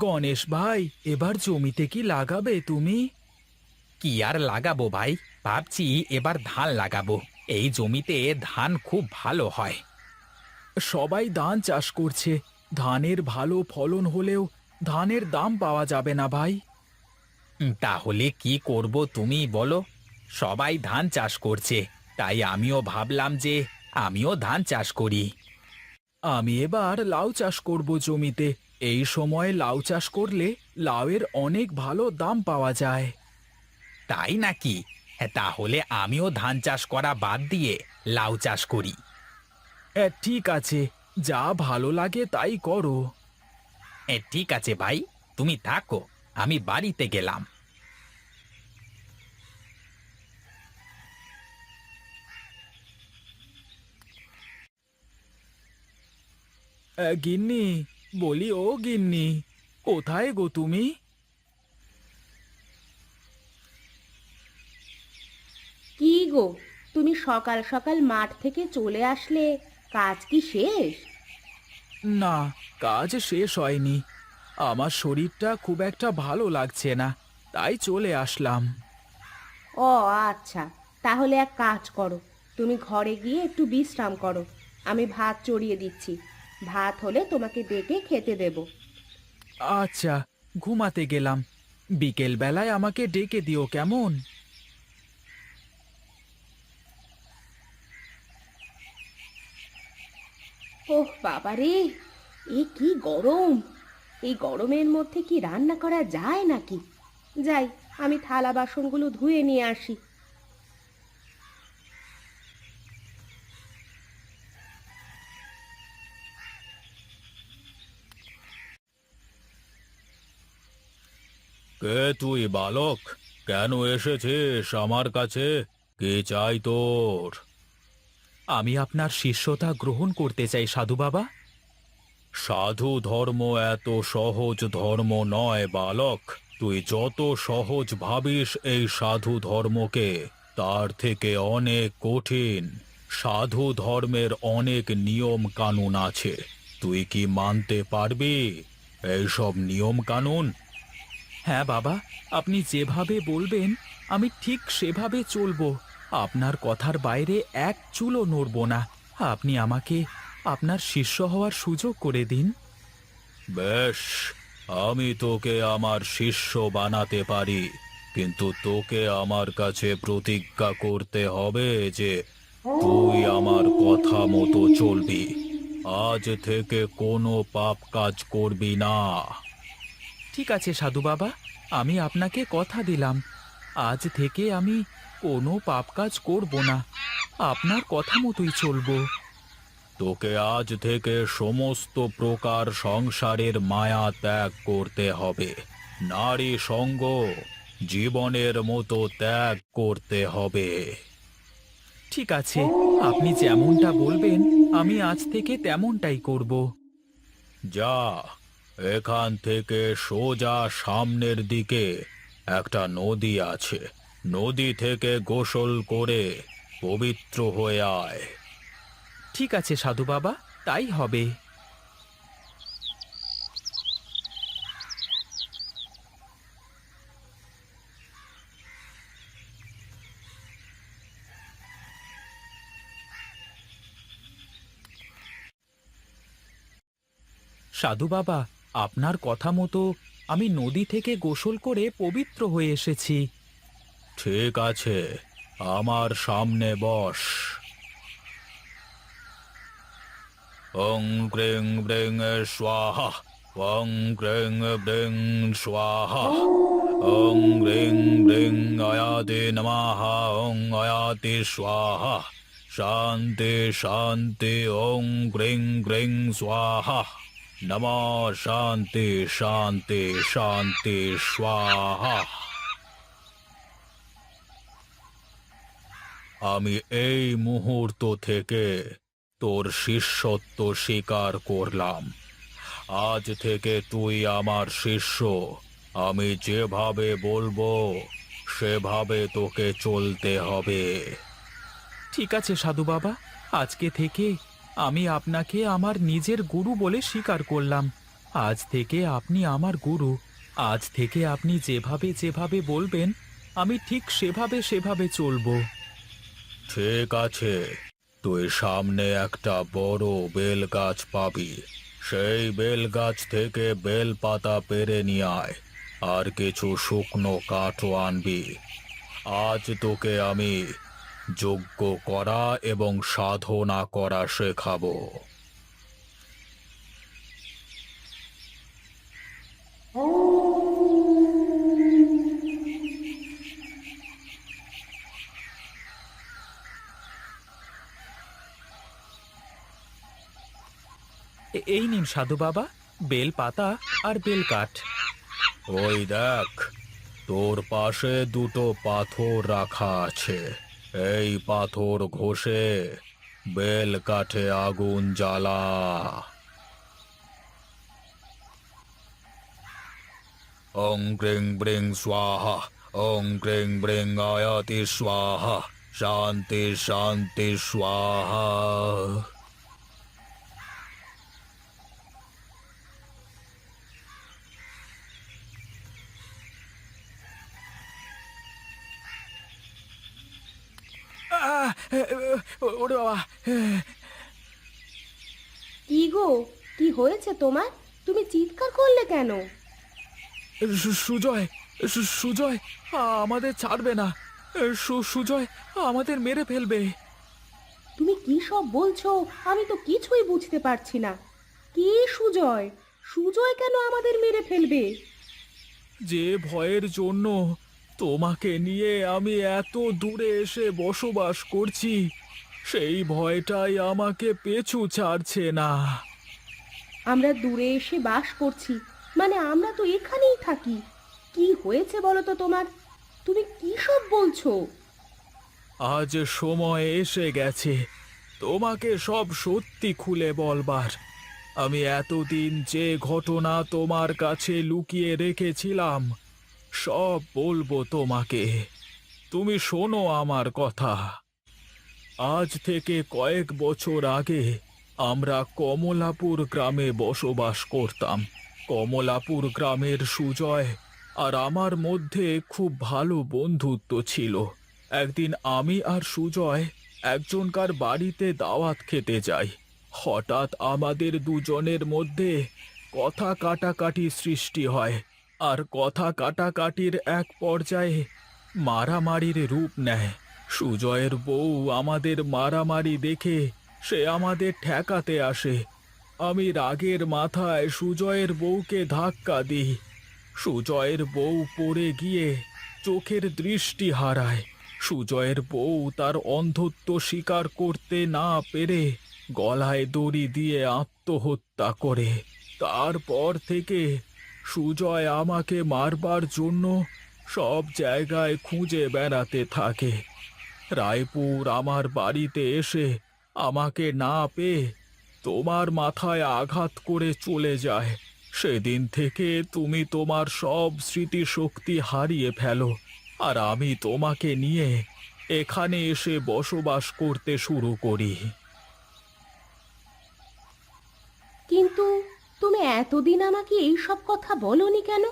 গণেশ ভাই, এবার জমিতে কি লাগাবে তুমি? কি আর লাগাবো ভাই, ভাবছি এবার ধান লাগাবো। এই জমিতে ধান খুব ভালো হয়। সবাই ধান চাষ করছে। ধানের ভালো ফলন হলেও ধানের দাম পাওয়া যাবে না ভাই। তাহলে কি করব তুমি বলো? সবাই ধান চাষ করছে, তাই আমিও ভাবলাম যে আমিও ধান চাষ করি। আমি এবার লাউ চাষ করব জমিতে। এই সময় লাউ চাষ করলে লাউয়ের অনেক ভালো দাম পাওয়া যায়। তাই নাকি? হ্যাঁ, তাহলে আমিও ধান চাষ করা বাদ দিয়ে লাউ চাষ করি। ঠিক আছে, যা ভালো লাগে তাই করো। ঠিক আছে ভাই, তুমি থাকো, আমি বাড়িতে গেলাম। গিন্নি, বলি ও গিন্নি, কোথায় গো তুমি? কি গো, তুমি সকাল সকাল মাঠ থেকে চলে আসলে? কাজ কি শেষ? না, কাজ শেষ হয়নি। আমার শরীরটা খুব একটা ভালো লাগছে না, তাই চলে আসলাম। ও আচ্ছা, তাহলে এক কাজ করো, তুমি ঘরে গিয়ে একটু বিশ্রাম করো। আমি ভাত চড়িয়ে দিচ্ছি, ভাত হলে তোমাকে ডেকে খেতে দেব। আচ্ছা, ঘুমাতে গেলাম। বিকেল বেলায় আমাকে ডেকে দিও কেমন? ওহ বাবা রে, এ কি গরম! এই গরমের মধ্যে কি রান্না করা যায় নাকি? যাই, আমি থালা বাসনগুলো ধুয়ে নিয়ে আসি। কে তুই বালক? কেন এসেছিস আমার কাছে? কি চাই তোর? আমি আপনার শিষ্যতা গ্রহণ করতে চাই সাধু বাবা। সাধু ধর্ম এত সহজ ধর্ম নয় বালক। তুই যত সহজ ভাবিস এই সাধু ধর্মকে, তার থেকে অনেক কঠিন। সাধু ধর্মের অনেক নিয়ম কানুন আছে। তুই কি মানতে পারবি এইসব নিয়ম কানুন? হ্যাঁ বাবা, আপনি যেভাবে বলবেন আমি ঠিক সেভাবে চলবো। আপনার কথার বাইরে এক চুলও নড়ব না। আপনি আমাকে আপনার শিষ্য হওয়ার সুযোগ করে দিন। বেশ, আমি তোকে আমার শিষ্য বানাতে পারি, কিন্তু তোকে আমার কাছে প্রতিজ্ঞা করতে হবে যে তুই আমার কথা মতো চলবি। আজ থেকে কোনো পাপ কাজ করবি না। ঠিক আছে সাধু বাবা, আমি আপনাকে কথা দিলাম, আজ থেকে আমি কোনো পাপ কাজ করব না। আপনার কথা মতোই চলবো। তোকে আজ থেকে সমস্ত প্রকার সংসারের মায়া ত্যাগ করতে হবে। নারী সঙ্গ জীবনের মতো ত্যাগ করতে হবে। ঠিক আছে, আপনি যেমনটা বলবেন আমি আজ থেকে তেমনটাই করব। যা, এখান থেকে সোজা সামনের দিকে একটা নদী আছে। নদী থেকে গোসল করে পবিত্র হয়ে আয়। ঠিক আছে সাধু বাবা, তাই হবে। সাধু বাবা, আপনার কথা মতো আমি নদী থেকে গোসল করে পবিত্র হয়ে এসেছি। ঠিক আছে, আমার সামনে বস। ওং ক্রিং ব্রিং স্বাহা, ওং ক্রিং ব্রিং স্বাহা, ওং রিং ব্রিং আয়াতে নমঃ, ওং আয়াতে স্বাহা। শান্তি শান্তি, ওং গ্রিং গ্রিং স্বাহা। নমঃ শান্তি শান্তি শান্তি স্বাহা। আমি এই মুহূর্ত থেকে তোর শিষ্যত্ব স্বীকার করলাম। আজ থেকে তুই আমার শিষ্য। আমি যেভাবে বলবো সেভাবে তোকে চলতে হবে। ঠিক আছে সাধু বাবা, আজকে থেকে আমি আপনাকে আমার নিজের গুরু বলে স্বীকার করলাম। আজ থেকে আপনি আমার গুরু। আজ থেকে আপনি যেভাবে যেভাবে বলবেন আমি ঠিক সেভাবে সেভাবে চলবো। ঠিক আছে, তুই সামনে একটা বড় বেল গাছ পাবি। সেই বেল গাছ থেকে বেল পাতা পেড়ে নিয়ে আয়, আর কিছু শুকনো কাঠও আনবি। আজ তোকে আমি যজ্ঞ করা এবং সাধনা করা শেখাবো। এই নিন সাধু বাবা, বেল পাতা আর বেল কাঠ। ওই দেখ, তোর পাশে দুটো পাথর রাখা আছে। এই পাথর ঘষে বেল কাঠে আগুন জ্বালা। ওং গ্রিং ব্রিং স্বাহা, ওং গ্রিং ব্রিং আয়াতি স্বাহা, শান্তি শান্তি স্বাহা। ওরে বাবা! কি গো, কি হয়েছে তোমার? তুমি চিৎকার করলে কেন? সুজয়, সুজয় আমাদের ছাড়বে না। সুজয় আমাদের মেরে ফেলবে। তুমি কি সব বলছো? আমি তো কিছুই বুঝতে পারছি না। কি সুজয়? সুজয় কেন আমাদের মেরে ফেলবে? যে ভয়ের জন্য তোমাকে নিয়ে আমি এত দূরে এসে বসবাস করছি, সেই ভয়টাই আমাকে পিছু ছাড়ছে না। আমরা দূরে এসে বাস করছি, মানে আমরা তো এখানেই থাকি। কি হয়েছে বলো তো তোমার? তুমি কি সব বলছো? আজ সময় এসে গেছে তোমাকে সব সত্যি খুলে বলবার। আমি এতদিন যে ঘটনা তোমার কাছে লুকিয়ে রেখেছিলাম সব বলবো তোমাকে। তুমি শোনো আমার কথা। আজ থেকে কয়েক বছর আগে আমরা কমলাপুর গ্রামে বসবাস করতাম। কমলাপুর গ্রামের সুজয় আর আমার মধ্যে খুব ভালো বন্ধুত্ব ছিল। একদিন আমি আর সুজয় একজনকার বাড়িতে দাওয়াত খেতে যাই। হঠাৎ আমাদের দুজনের মধ্যে কথা কাটাকাটি সৃষ্টি হয়, আর কথা কাটাকাটির এক পর্যায়ে মারামারির রূপ নেয়। সুজয়ের বউ আমাদের মারামারি দেখে সে আমাদের ঠেকাতে আসে। আমি রাগের মাথায় সুজয়ের বউকে ধাক্কা দিই। সুজয়ের বউ পড়ে গিয়ে চোখের দৃষ্টি হারায়। সুজয়ের বউ তার অন্ধত্ব স্বীকার করতে না পেরে গলায় দড়ি দিয়ে আত্মহত্যা করে। তারপর থেকে সুজয় আমাকে মারবার জন্য সব জায়গায় খুঁজে বেড়াতে থাকে। রায়পুর আমার বাড়িতে এসে আমাকে না পেয়ে তোমার মাথায় আঘাত করে চলে যায়। সেদিন থেকে তুমি তোমার সব স্মৃতিশক্তি হারিয়ে ফেলো, আর আমি তোমাকে নিয়ে এখানে এসে বসবাস করতে শুরু করি। কিন্তু তুমি এতদিন আমাকে এই সব কথা বলনি কেন?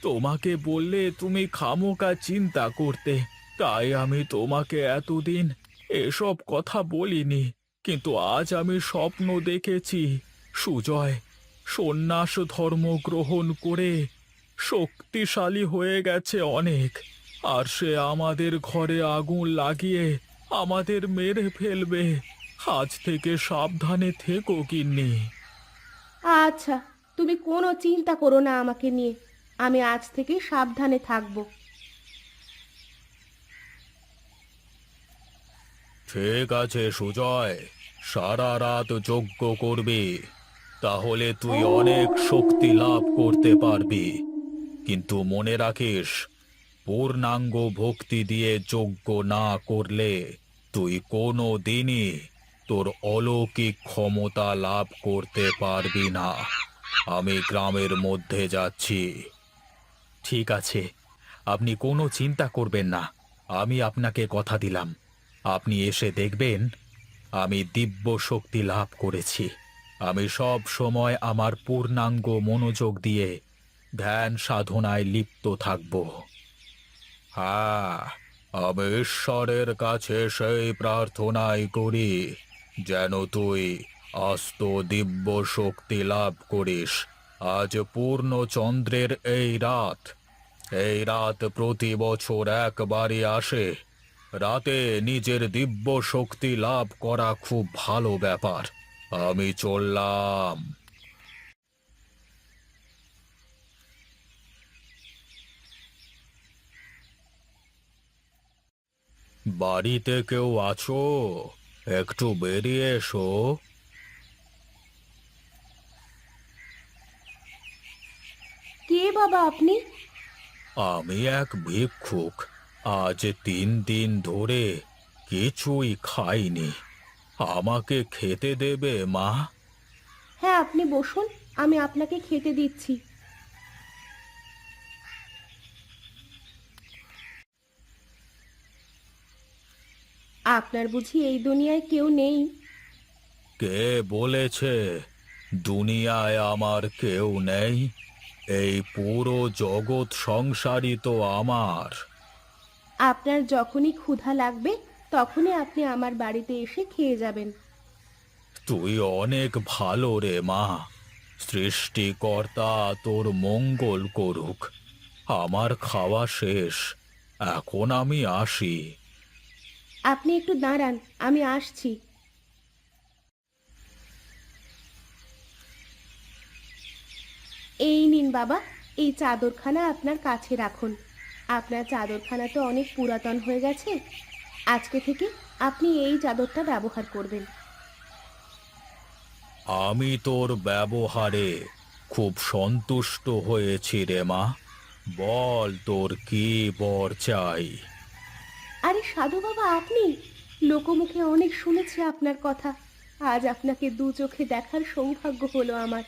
তোমাকে বললে তুমি খামোকা চিন্তা করতে, তাই আমি তোমাকে এতদিন এসব কথা বলিনি। কিন্তু আজ আমি স্বপ্ন দেখেছি সুজয় সন্ন্যাস ধর্ম গ্রহণ করে শক্তিশালী হয়ে গেছে অনেক, আর সে আমাদের ঘরে আগুন লাগিয়ে আমাদের মেরে ফেলবে। আজ থেকে সাবধানে থেকো গিন্নি। আচ্ছা, তুমি কোনো চিন্তা করো না আমাকে নিয়ে। আমি আজ থেকে সাবধানে থাকবো। ঠিক আছে সুজয়, সারা রাত যজ্ঞ করবি, তাহলে তুই অনেক শক্তি লাভ করতে পারবি। কিন্তু মনে রাখিস, পূর্ণাঙ্গ ভক্তি দিয়ে যজ্ঞ না করলে তুই কোনো দিনই তোর অলৌকিক ক্ষমতা লাভ করতে পারবি না। আমি গ্রামের মধ্যে যাচ্ছি। ঠিক আছে, আপনি কোনো চিন্তা করবেন না। আমি আপনাকে কথা দিলাম, আপনি এসে দেখবেন আমি দিব্য শক্তি লাভ করেছি। আমি সব সময় আমার পূর্ণাঙ্গ মনোযোগ দিয়ে ধ্যান সাধনায় লিপ্ত থাকব। হ্যাঁ, আমি ঈশ্বরের কাছে সেই প্রার্থনাই করি যেন তুই আস্ত দিব্য শক্তি লাভ করিস। আজ পূর্ণ চন্দ্রের এই রাত প্রতি বছর একবারই আসে। রাতে নিজের দিব্য শক্তি লাভ করা খুব ভালো ব্যাপার। আমি চললাম। বাড়িতে কেউ আছো? একটু বেরিয়ে এসো। কে বাবা আপনি? আমি এক ভিক্ষুক। আজ 3 দিন ধরে কিছুই খাইনি। আমাকে খেতে দেবে মা? হ্যাঁ, আপনি বসুন, আমি আপনাকে খেতে দিচ্ছি। আপনার বুঝি এই দুনিয়ায় কেউ নেই? কে বলেছে দুনিয়ায় আমার কেউ নেই? এই পুরো জগৎ সংসারই তো আমার। আপনার যখনই ক্ষুধা লাগবে তখনই আপনি আমার বাড়িতে এসে খেয়ে যাবেন। তুই অনেক ভালো রে মা। সৃষ্টিকর্তা তোর মঙ্গল করুক। আমার খাওয়া শেষ, এখন আমি আসি। আপনি একটু দাঁড়ান, আমি আসছি। এই নিন বাবা, এই চাদরখানা আপনার কাছে রাখুন। আপনার চাদরখানা তো অনেক পুরাতন হয়ে গেছে, আজকে থেকে আপনি এই চাদরটা ব্যবহার করবেন। আমি তোর ব্যবহারে খুব সন্তুষ্ট হয়েছি রে মা। বল তোর কি বর চাই? আরে সাধু বাবা, আপনি? লোকমুখে অনেক শুনেছি আপনার কথা, আজ আপনাকে দু চোখে দেখার সৌভাগ্য হলো আমার।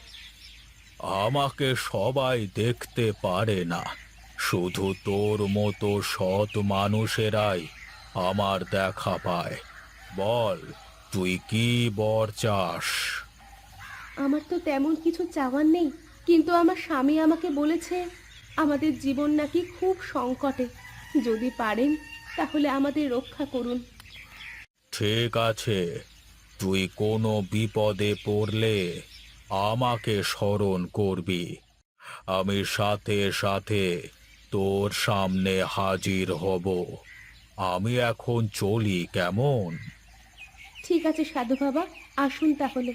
আমাকে সবাই দেখতে পারে না, শুধু তোর মতো সৎ মানুষেরাই আমার দেখা পায়। বল তুই কি বর চাস? আমার তো তেমন কিছু চাওয়ার নেই, কিন্তু আমার স্বামী আমাকে বলেছে আমাদের জীবন নাকি খুব সংকটে, যদি পারেন তাহলে আমাদের রক্ষা করুন। ঠিক আছে, তুই কোনো বিপদে পড়লে আমাকে স্মরণ করবি। আমি সাথে সাথে তোর সামনে হাজির হব। আমি এখন চলি, কেমন? ঠিক আছে সাধু বাবা, আসুন তাহলে।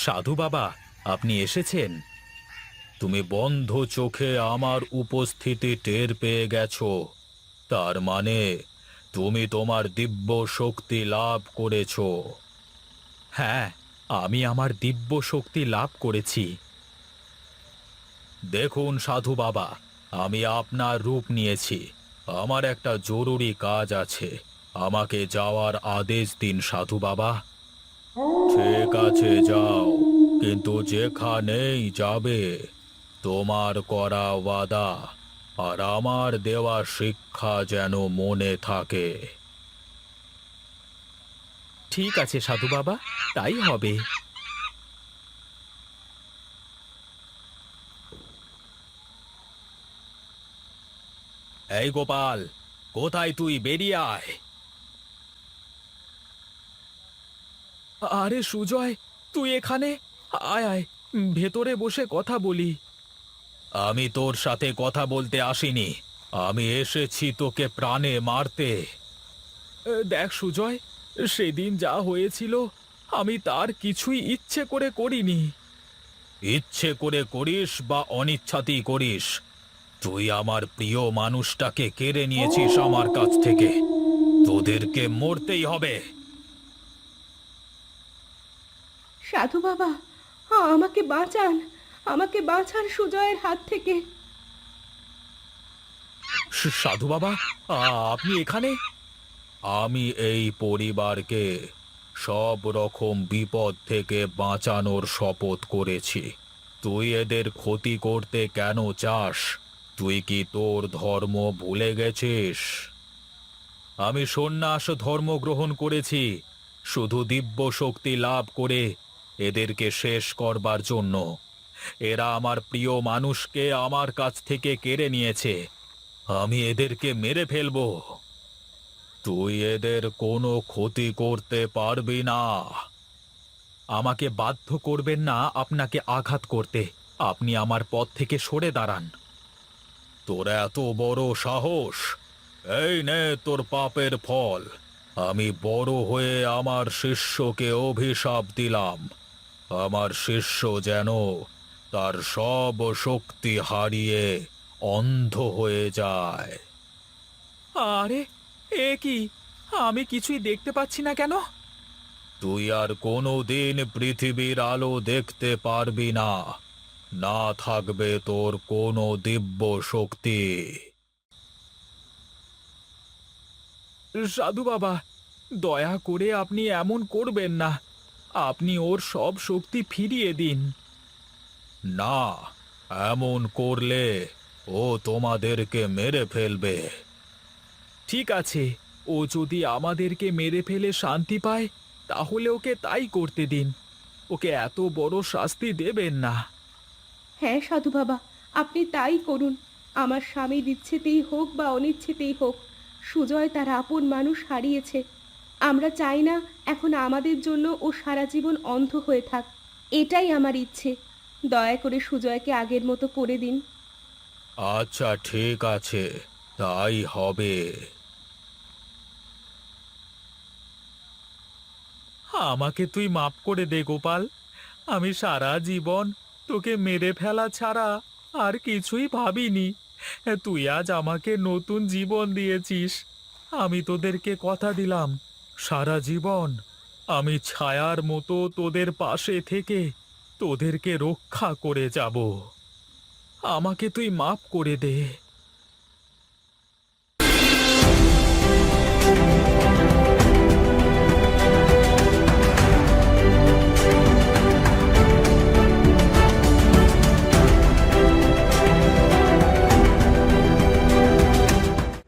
সাধু বাবা, আপনি এসেছেন? তুমি বন্ধ চোখে আমার উপস্থিতি টের পেয়ে গেছো। তার মানে তুমি তোমার দিব্য শক্তি লাভ করেছো। হ্যাঁ, আমি আমার দিব্য শক্তি লাভ করেছি। দেখুন সাধু বাবা, আমি আপনার রূপ নিয়েছি। আমার একটা জরুরি কাজ আছে, আমাকে যাওয়ার আদেশ দিন সাধু বাবা। ঠিক আছে যাও, কিন্তু যেখানেই যাবে তোমার করা ওয়াদা আর আমার দেওয়া শিক্ষা যেন মনে থাকে। ঠিক আছে সাধু বাবা, তাই হবে। এই গোপাল, কোথায় তুই? বেরিয়ে আয়। আরে সুজয়, তুই এখানে? আয় আয়, ভেতরে বসে কথা বলি। আমি তোর সাথে কথা বলতে আসিনি, আমি এসেছি তোকে প্রাণে মারতে। দেখ সুজয়, সেদিন যা হয়েছিল আমি তার কিছুই ইচ্ছে করে করিনি। ইচ্ছে করে করিস বা অনিচ্ছাতেই করিস, তুই আমার প্রিয় মানুষটাকে কেড়ে নিয়েছিস আমার কাছ থেকে। তোদেরকে মরতেই হবে। সাধু বাবা, আমাকে বাঁচান, আমাকে বাঁচান সুজয়ের হাত থেকে। সাধু বাবা, আপনি এখানে? আমি এই পরিবারকে সব রকম বিপদ থেকে বাঁচানোর শপথ করেছি। তুই এদের ক্ষতি করতে কেন চাস? তুই কি তোর ধর্ম ভুলে গেছিস? আমি সন্ন্যাস ধর্ম গ্রহণ করেছি শুধু দিব্য শক্তি লাভ করে এদেরকে শেষ করবার জন্য। এরা আমার প্রিয় মানুষকে আমার কাছ থেকে কেড়ে নিয়েছে। আমি এদেরকে মেরে ফেলবো। তুই এদের কোনো ক্ষতি করতে পারবি না। আমাকে বাধ্য করবেন না আপনাকে আঘাত করতে। আপনি আমার পথ থেকে সরে দাঁড়ান। তোর এত বড় সাহস! এই নে তোর পাপের ফল। আমি বড় হয়ে আমার শিষ্যকে অভিশাপ দিলাম। আমার শিষ্য যেন তার সব শক্তি হারিয়ে অন্ধ হয়ে যায়। আরে, এ কি? আমি কিছুই দেখতে পাচ্ছি না কেন? তুই আর কোনোদিন পৃথিবীর আলো দেখতে পারবি না। না থাকবে তোর কোনো দিব্য শক্তি। সাধু বাবা, দয়া করে আপনি এমন করবেন না। আপনি ওর সব শক্তি ফিরিয়ে দিন। না, এমন করলে ও তোমাদেরকে মেরে ফেলবে। ঠিক আছে, ও যদি আমাদেরকে মেরে ফেলে শান্তি পায় তাহলে ওকে তাই করতে দিন। ওকে এত বড় শাস্তি দেবেন না। হ্যাঁ সাধু বাবা, আপনি তাই করুন। আমার স্বামীর ইচ্ছেতেই হোক বা অনিচ্ছেতেই হোক, সুজয় তার আপন মানুষ হারিয়েছে। আমরা চাই না এখন আমাদের জন্য ও সারা জীবন অন্ধ হয়ে থাক। এটাই আমার ইচ্ছে। দয়া করে সুজয়কে আগের মতো করে দিন। আচ্ছা, ঠিক আছে, তাই হবে। আমাকে তুই মাফ করে দে গোপাল। আমি সারা জীবন তোকে মেরে ফেলা ছাড়া আর কিছুই ভাবিনি। তুই আজ আমাকে নতুন জীবন দিয়েছিস। আমি তোদেরকে কথা দিলাম, সারা জীবন আমি ছায়ার মতো তোদের পাশে থেকে তোদেরকে রক্ষা করে যাব। আমাকে তুই মাফ করে দে।